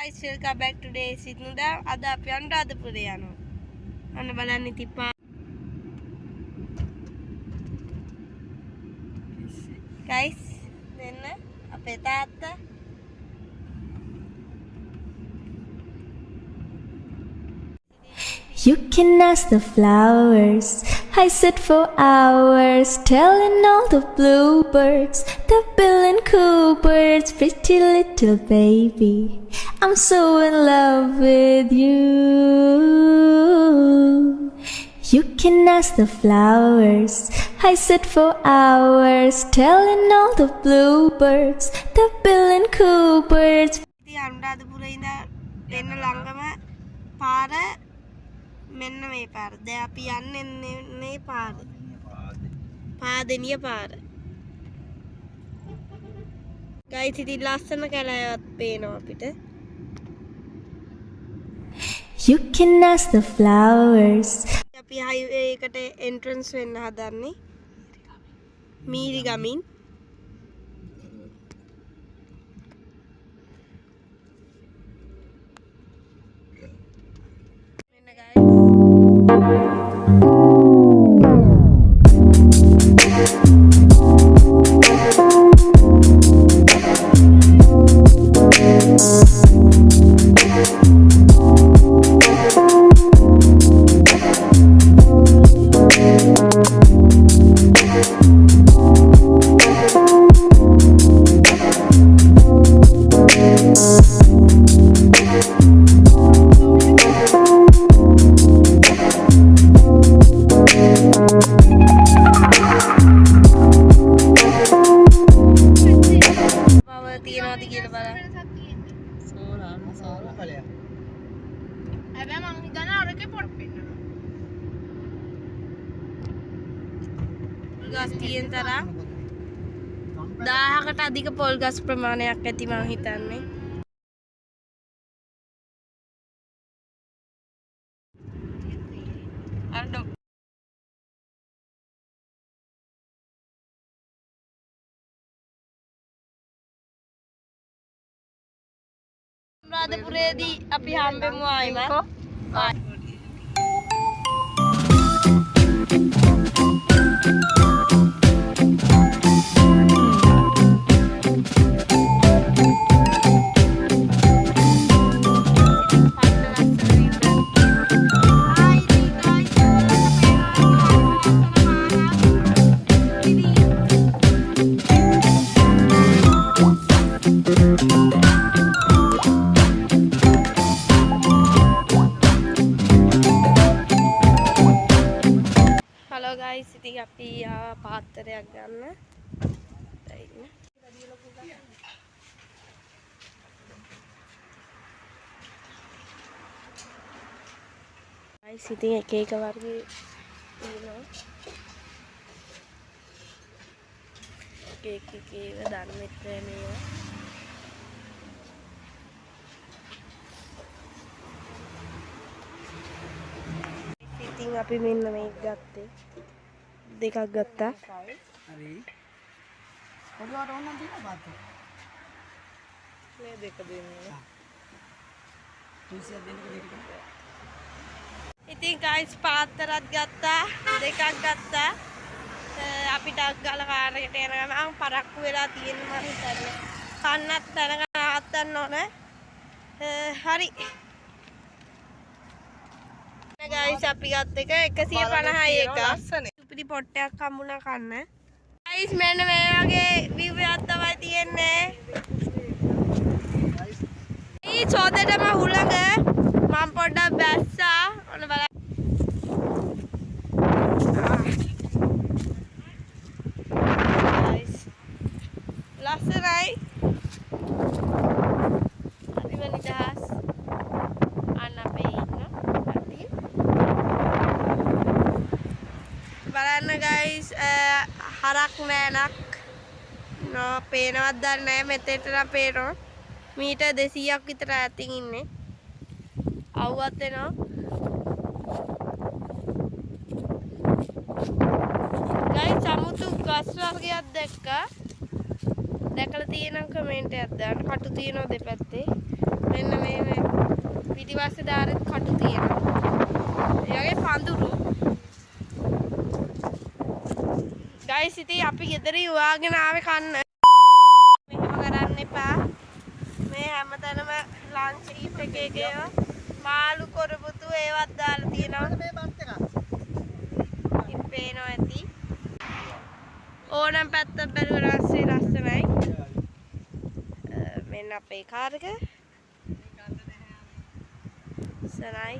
guys, welcome back to Days with Nuda. අද අපි අනුරාධපුරේ යනවා. අන්න බලන්න ඉතිපා. Guys, දෙන්න අපේ තාත්තා. You can ask the flowers. I sit for hours telling all the bluebirds, the bill and coo birds, pretty little baby, I'm so in love with you. You can ask the flowers. I sit for hours telling all the bluebirds, the bill and coo birds. ඉතින් අනුරාධපුරේ ඉඳන් එන්න ළඟම පාර මෙන්න මේ පාර. දැන් අපි යන්නේ මේ පාර. පාදෙනිය පාර. ගයිස් ඉතින් ලස්සන කැලෑවක් පේනවා අපිට. You can ask the flowers. අපි හයිවේ එකට එන්ට්‍රන්ස් වෙන්න හදන්නේ. මීරිගමින්. මෙන්න ගයිස්. තියනවාද කියලා බලන්න. සෝරා කලයක්. හැබැයි මං හිතන්නේ අරකේ පොඩ් පෙන්නනවා. ගස් තියෙන තරම් 1000කට අධික පොල් ගස් ප්‍රමාණයක් ඇති මං හිතන්නේ. අර අනුරාධපුරේදී අපි හම්බෙමු ආයිමත්. Hello guys, ඉතින් අපි පාත්තරයක් ගන්න. guys, ඉතින් එක එක වර්ගයේ තියෙනවා. එක ඒවා ධර්මෙත් මේවා. ඉතින් අපි මෙන්න මේක ගත්තේ. දෙකක් ගත්තා. හරි. පොඩුවට ඕනනම් තියෙනවා බාත්. මේ දෙක දෙන්නේ. තුසිය දෙන්නක දෙක. ඉතින් guys පාත්තරත් ගත්තා. දෙකක් ගත්තා. අපිට ගාලා කාර් එකට යනගම මම පරක්කු වෙලා තියෙන මම හිතන්නේ. කන්නත් දැනගන්න හත්තන්න ඕනේ. හරි. guys අපි ගත්ත එක 150යි එක. සුපිරි පොට්ටයක් හම්බුණා කන්න. guys මෙන්න මේ වගේ view එකක් තමයි තියෙන්නේ. ඊ චෝදේටම හුලඟ මම පොඩ්ඩක් බැස්සා. ඔන්න බලන්න. guys ලස්සනයි. අපි වෙන දහස් අන්න අපේ ඉන්න. බලන්න guys හරක් නෑනක් නෝ පේනවත් දන්නේ නෑ මෙතෙන්ට නම් පේනවා මීටර් 200ක් විතර ඈතින් ඉන්නේ අවුවත් එනවා guys අමුතු ගස් වර්ගයක් දැක්කා දැකලා තියෙනම් කමෙන්ට් එකක් දාන්න කටු තියෙනවා දෙපැත්තේ මෙන්න මේ පිටිපස්සේ දාරෙත් කටු තියෙනවා. ඒ වගේ පඳුරු. ගයිස් ඉතින් අපි ගෙදර යවාගෙන ආවේ කන්න. මෙහෙම කරන්න එපා. මේ හැමතැනම ලන්ච් ඊට් එකේ මාළු කොරපුතු ඒවත් දාලා තියෙනවා. මේ බත් එක. ඉතින් පේනවා ඇති. ඕනම් පැත්තක් බැලුවා රස්සේ ලස්සනයි. මෙන්න අපේ කාර් එක. සරයි.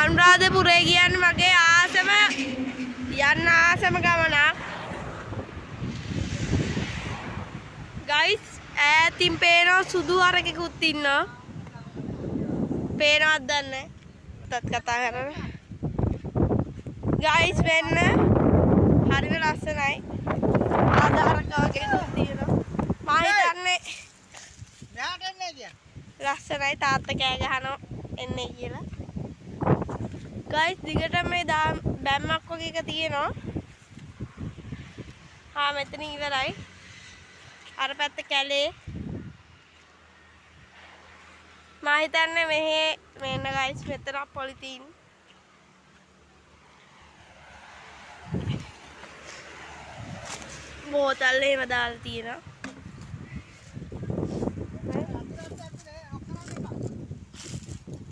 අනුරාධපුරේ කියන්නේ මගේ ආසම යන්න ආසම ගමනක්. ගයිස් ඈතින් පේන සුදු හරකෙකුත් ඉන්නවා. පේනවද දන්නේ නැහැ. කතා කරලා. ගයිස් වෙන්න හරිම ලස්සනයි. ආධාරකවගේ තියෙනවා. මම හිතන්නේ මෙහාට එන්නේ කිය. ලස්සනයි තාත්තා කෑ ගහනවා එන්නේ කියලා. ගයිස් දිගට මේ බැම්මක් වගේ එක තියෙනවා. මෙතන ඉවරයි. අර පැත්ත කැලේ. මම හිතන්නේ මෙහෙ මෙන්න ගයිස් මෙතන පොලිතීන්. බෝතල් එහෙම දාලා තියෙනවා.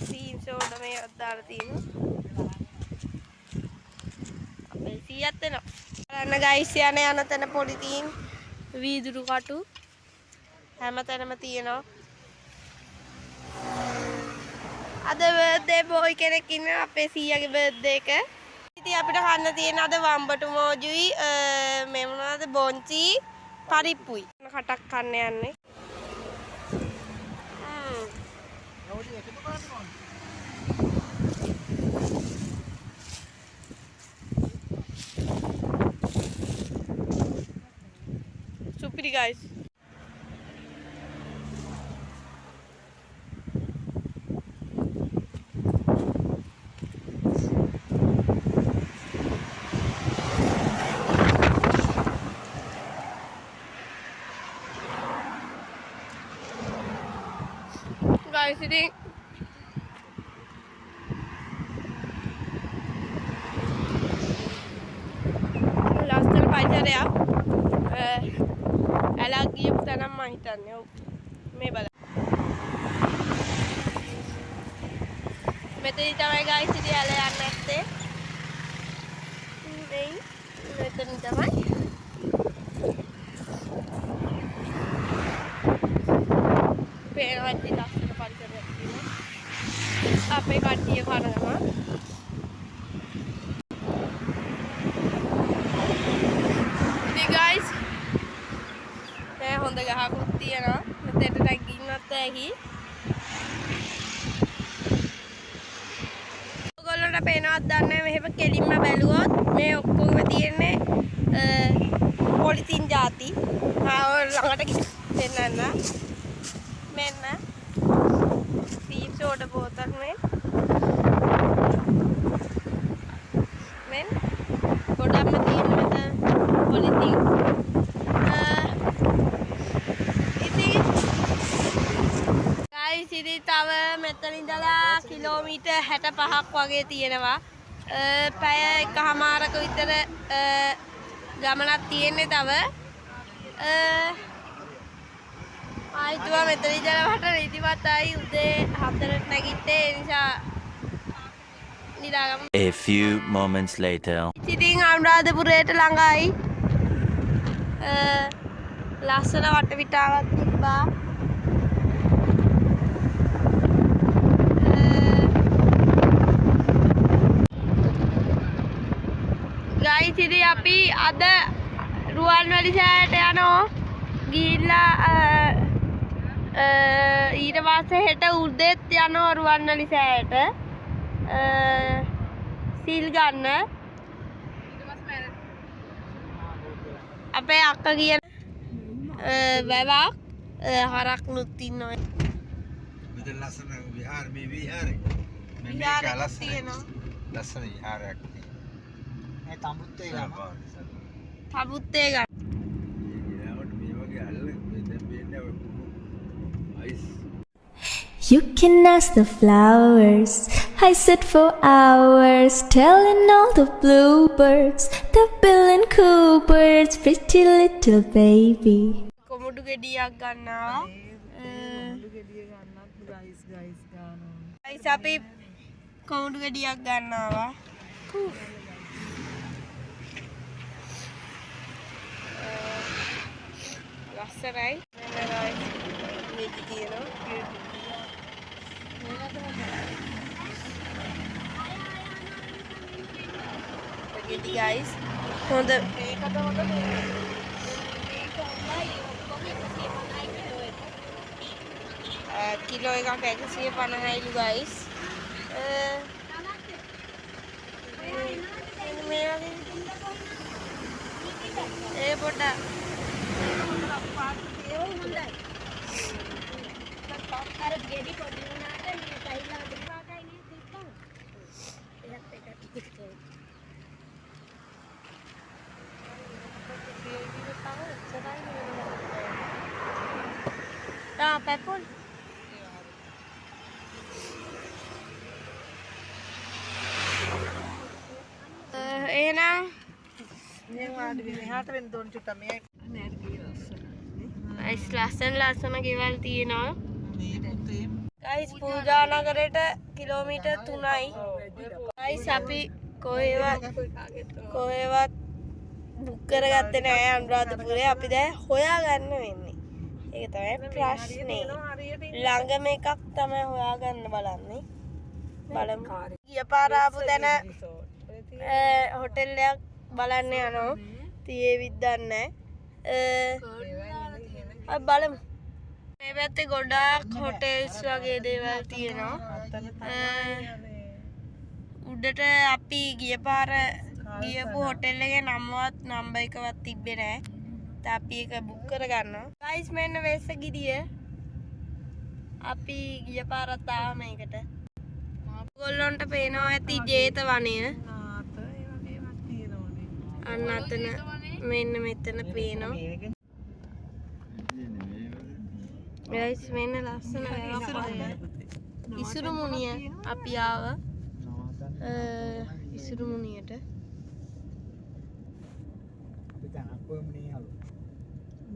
සීන් සෝඩා මේ දාලා තියෙනවා. අපේ සීයත් එනවා. බලන්න ගයිස් යන තැන පොලිතීන් වීදුරු කටු හැමතැනම තියෙනවා. අද බර්ත්ඩේ බෝයි කෙනෙක් ඉන්නවා අපේ සීයාගේ බර්ත්ඩේ එක. ඉතින් අපිට කන්න තියෙන අද වම්බටු මෝජුයි මේ මොනවද බොන්චි පරිප්පුයි. කටක් කන්න යන්නේ. Supiri guys. Guys, ini last time pacar ya. Lagi tanam mahitannya. Me bala. Meter ini tamai guys ini ala yang neste. Ini meter ini tamai. Perawat di last time pacar ya. Apa yang kau dia kau nama? Ini guys. හොඳ ගහකුත් තියෙනවා. මෙතෙන්ට නැගින්නත් ඇහි. ඔයගොල්ලන්ට පේනවද දන්නේ මෙහෙම කෙලින්ම බැලුවොත් මේ ඔක්කොම තියෙන්නේ පොලිතින් ಜಾති. ඔය ළඟට දෙන්නන්න. මෙන්න සීප් සෝඩා බෝතල් මෙන් ගොඩක්ම තියෙන මෙතන පොලිතින් ඉතින් තව මෙතන ඉඳලා කිලෝමීටර් 65ක් වගේ තියෙනවා. පැය එකමාරක විතර ගමනක් තියෙන්නේ තව. ආයිතුවා මෙතන ඉඳලා මට නිදිමතයි උදේ 4ට නැගිට්ටේ ඒ නිසා නිදාගමු. A few moments later. ඉතින් අනුරාධපුරයට ළඟයි. ලස්සන වටපිටාවක් තිබ්බා. ගයිස් ඉතින් අපි අද රුවන්වැලි සෑයට යනවා. ගිහිල්ලා ඊට පස්සේ හෙට උදේත් යනවා රුවන්වැලි සෑයට. සීල් ගන්න. අපේ අක්කා කියන වැවක් හරක්නුත් ඉන්නවා. මෙතන ලස්සන විහාර මේ විහාරේ. විහාරයක් තියෙනවා. ලස්සන විහාරයක්. මේ තඹුත්තේ ගම. තබුත්තේ ගන්න. ඊළඟට මේ වගේ You can ask the flowers. I sit for hours telling all the bluebirds, the bill and coo-birds, pretty little baby. කොමුඩු ගෙඩියක් ගන්නවා. ගයිස් අපි කොමුඩු ගෙඩියක් ගන්නවා. ලස්සනයි. මේක තියෙනවා. ගෙඩි ගයිස් හොඳ කිලෝ එකක් 150යිලු ගයිස්. මේ වගේ ඒ පොඩ්ඩක් අර ගෙඩි පොඩි වුණාට මේ පහිලා අද පාටයි නේ තිබ්බා. ඒත් එක ටිකක් පැපොල් එහෙනම් ලස්සන ගෙවල් තියෙනවා. ගයිස් පූජා නගරයට කිලෝමීටර් 3යි. ගයිස් අපි කොහෙවත් බුක් කරගත්තේ නැහැ අනුරාධපුරේ. අපි දැන් හොයාගන්න වෙන්නේ. ඒක තමයි ප්‍රශ්නේ. ළඟම එකක් තමයි හොයාගන්න බලන්නේ. බලමු. ගිය පාර ආපු තැන හොටෙල් එකක් බලන්න යනවා. තියේවිත් දන්නේ නැහැ. බලමු. මේ පැත්තේ ගොඩාක් හොටෙල්ස් වගේ දේවල් තියෙනවා. උඩට අපි ගිය පාර ගියපු හොටෙල් එකේ නම්වත් නම්බර් එකවත් තිබ්බේ නැහැ. අපි ඒක බුක් කරගන්නවා. ගයිස් මෙන්න වෙස්සගිරිය. අපි ගිය පාරත් ආවා මේකට. ඔයගොල්ලන්ට පේනවා ඇති ජේත වනය. අන්න අතන මෙන්න මෙතන පේනවා. ගයිස් මෙන්න ලස්සන ඉසුරු මුනිය අපි ආවා. ඉසුරු මුනියට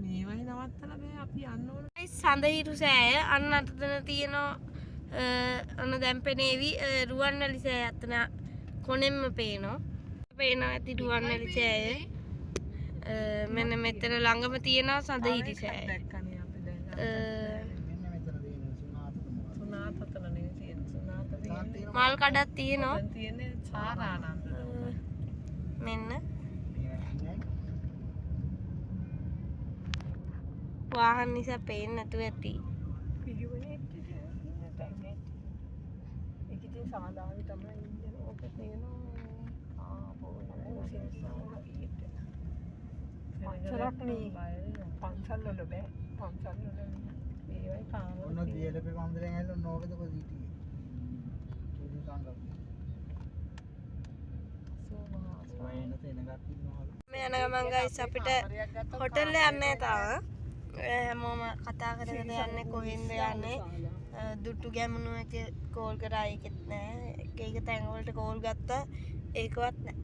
මේවයි නවත්තලා මේ අපි යන්න ඕන. සඳහිරු සෑය අන්න අතන තියෙනවා. ඔන්න දැන් පෙනේවි රුවන්වැලි සෑය අතන කොනෙන්ම පේනවා. පේනවා ඇති රුවන්වැලි සෑය. මෙන්න මෙතන ළඟම තියෙනවා සඳහිරු සෑය. දැක්කනේ අපි දැන්. මෙන්න මෙතන තියෙනවා සුනාත අතන නේ තියෙන සුනාත තියෙන්නේ. මල් කඩක් තියෙනවා. දැන් තියෙන්නේ සාරානන්ද. මෙන්න වාහන නිසා පේන්නේ නැතුව ඇති. පිළිවෙලේ ඉන්න තැන් ඒක ඉතින් සාදාවි තමයි ඉන්නේ. ඕක තියෙනවා පන්සලක් නේ. පන්සල් වල බෑ. පන්සල් වල මේවයි කාම. ඔන්න දියලපේ මන්දරෙන් ඇවිල්ලා නෝකද කොහොද හිටියේ. චුදු සංගම්. සෝමහාස්වයන තැනකට ඉන්නවලු. මේ යන ගමන් ගයිස් අපිට හොටෙල් එක යන්නේ තාම. හැමෝම කතා කරගෙන යන්නේ කොහෙන්ද යන්නේ. දුට්ටු ගැමුණු එක කෝල් කරා ඒකෙත් නැහැ. එක තැන් වලට කෝල් ගත්තා ඒකවත් නැහැ.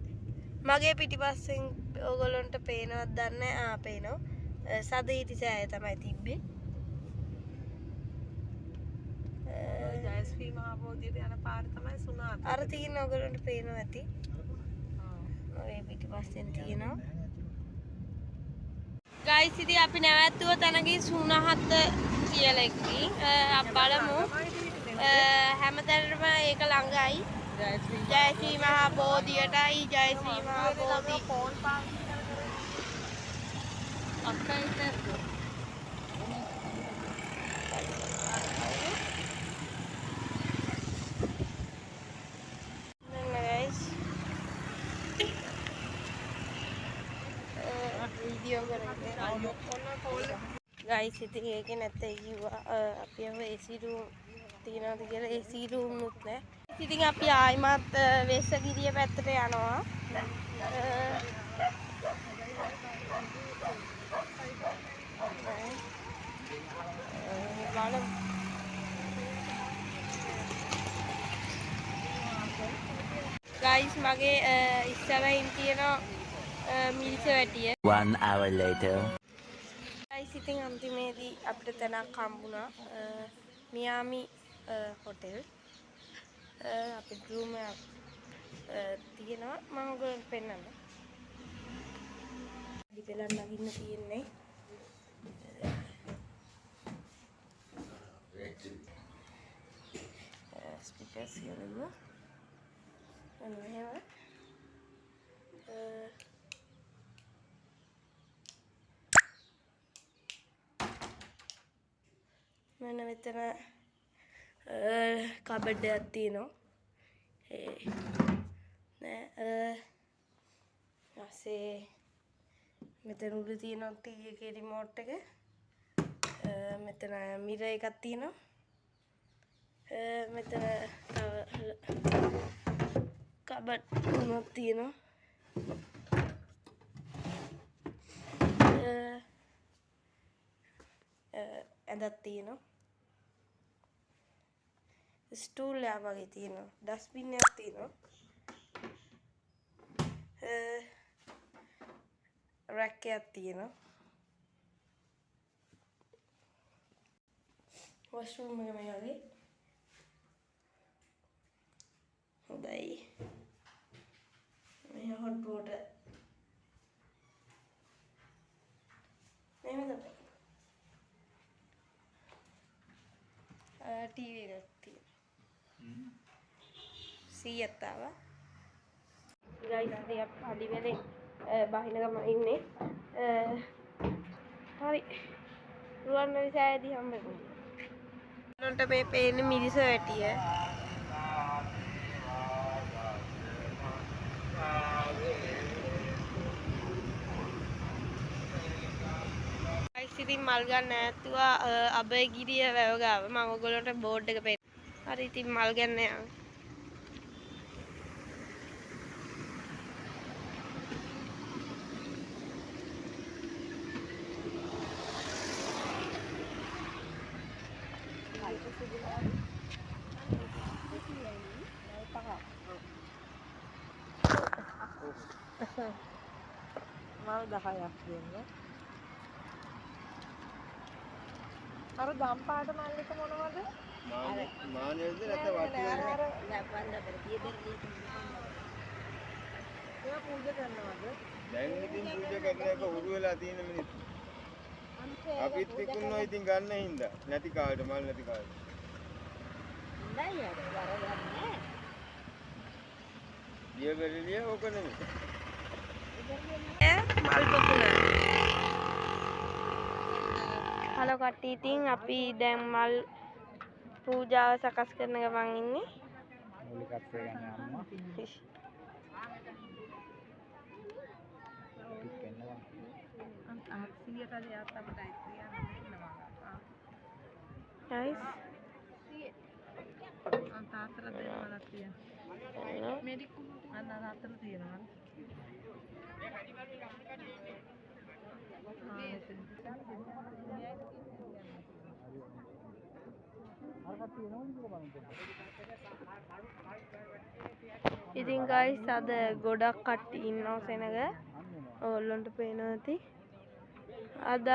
මගේ පිටිපස්සෙන් ඕගොල්ලන්ට පේනවද දන්නේ නැහැ. පේනවා. සදීති සෑය තමයි තිබ්බේ. ජයශ්‍රී මහ බෝධියට යන පාර තමයි සුනාත. අර තියෙන ඕගොල්ලන්ට පේනවා ඇති. මගේ පිටිපස්සෙන් තියෙනවා. ගයිස් ඉතින් අපි නැවැත්තුව තැනකින් සුනහත් කියලා එකකින් බලමු. හැමතැනටම ඒක ළඟයි. ජයශ්‍රී මහා බෝධියටයි ජයශ්‍රී මහා බෝධි ෆෝන් පාවිච්චි කරගෙන අක්කා ඉන්නේ. වීඩියෝ කරගෙන ගයිස් ඉතින් ඒකේ නැත්තේ කිව්වා අපි අව AC room තියනවාද කියලා. AC room නුත් නැහැ. ඉතින් අපි ආයිමත් වෙස්සගිරිය පැත්තට යනවා. බලමු. ගයිස් මගේ ඉස්සරහින් තියෙන මිරිස වැටිය. 1 hour later. ගයිස් ඉතින් අන්තිමේදී අපිට තැනක් හම්බුණා. මියාමි හොටෙල්. අපේ රූම් එකක් තියෙනවා. මම ඔයගොල්ලන්ට පෙන්නන්න. ඉතින් නගින්න තියෙන්නේ. ස්පීකර්ස් කියනවා. එහෙම. මෙන්න මෙතන කබඩ් එකක් තියෙනවා. ඊපස්සේ මෙතන උඩ තියෙනවා ටීවී එකේ රිමෝට් එක. මෙතන මිරර් එකක් තියෙනවා. මෙතන තව කබඩ් තුනක් තියෙනවා. ඇඳක් තියෙනවා. ස්ටූල් එකක් වගේ තියෙනවා. ඩස්බින් එකක් තියෙනවා. රැක් එකක් තියෙනවා. වොෂ්රූම් එක මේ වගේ. හොඳයි. මේ හොට් වෝටර්. මෙහෙම තමයි. ටීවී එකක් තියෙනවා. සීයක් ආවා. ගයිස් ඉතින් අපි අඩි වෙලේ බහින ගම ඉන්නේ. හරි. රුවන්වැලි සෑයේදී හම්බෙමු. උන්ට මේ පේන්නේ මිරිස වැටිය. ගයිස් ඉතින් මල් ගන්න ඈත්තුවා අබේගිරිය වැව ගාව. මම ඔයගොල්ලන්ට බෝඩ් එක පෙන්නනවා. හරි ඉතින් මල් ගන්න යන්න. මල් 10ක් දෙන්නේ. අර දම් පාට මල් එක මොනවද? මානෙල්ද නැත්නම් වටිනවද? ඒවා පූජා කරනවද? දැන් ඉතින් පූජා කරන එක උරු වෙලා තියෙන මිනිස්සු. අපිත් විකුණනවා ඉතින් ගන්න හින්දා. නැති කාලේට මල් නැති කාලේට. නෑ යාර වරගන්නේ. දියවැරලිය ඕක නෙමෙයි. මල් පොකුණ. හලෝ කට්ටිය ඉතින් අපි දැන් මල් පූජාව සකස් කරන ගමන් ඉන්නේ. මූලිකත්වය ගන්න අම්මා. Guys. තාත්තලා දෙන්නලක් තියෙනවා. මෙඩිකු අන්න තාත්තලා තියෙනවා. ඉතින් guys අද ගොඩක් කට්ටිය ඉන්නවා සෙනග. ඔයගොල්ලන්ට පේනවා ඇති. අද